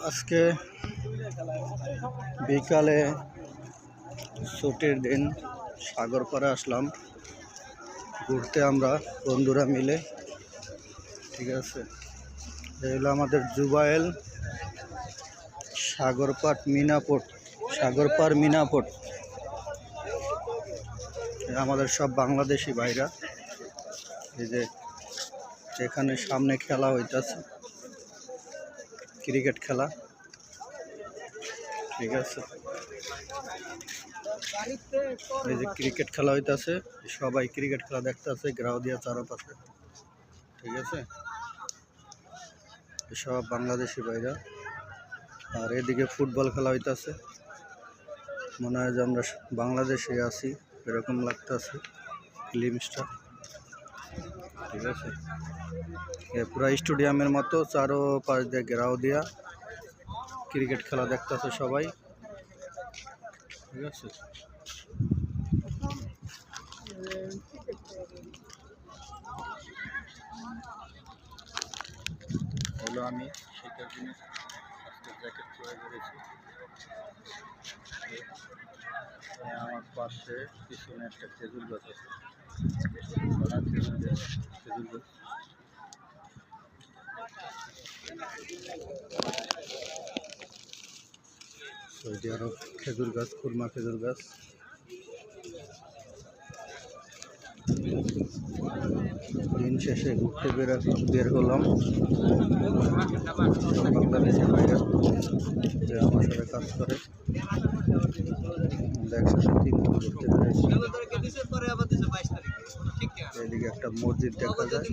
আজকে বিকালে ছুটির দিন সাগরপাড়ে আসলাম ঘুরতে আমরা বন্ধুরা মিলে। ঠিক আছে, এই হলো আমাদের জুবাইল সাগরপাড় মিনাপোর্ট। আমাদের সব বাংলাদেশি ভাইরা। এই যে এখানে সামনে খেলা হইতেছে, ক্রিকেট খেলা। ঠিক আছে, এই যে ক্রিকেট খেলা হইতেছে, সবাই ক্রিকেট খেলা দেখতেছে গ্রাউন্ডিয়া চারপাশে। ঠিক আছে, সব বাংলাদেশি ভাইরা। আর এদিকে ফুটবল খেলা হইতেছে, মনে হয় যে আমরা বাংলাদেশে আছি এরকম লাগতেছে ফিল্মসটা। ঠিক আছে, পুরা স্টেডিয়ামের মতো চারোপাশ দিয়ে ঘেরাও দিয়া ক্রিকেট খেলা দেখতেছে সবাই। ঠিক আছে, হলো আমি শীতের দিনে জ্যাকেট তৈরি করেছি। আমার পাশে পিছনে একটা খেজুর গাছ আছে, খেজুর গাছ। সৌদি আরব খেজুর গাছ, খুরমা খেজুর গাছ। দিন শেষে ঘুরতে বের হলাম। বাংলাদেশি ভাইরা যে আমার সাথে কাজ করে, একসাথে 3 দিন ঘুরতে পেরেছি। এদিকে একটা মসজিদ দেখা যায়।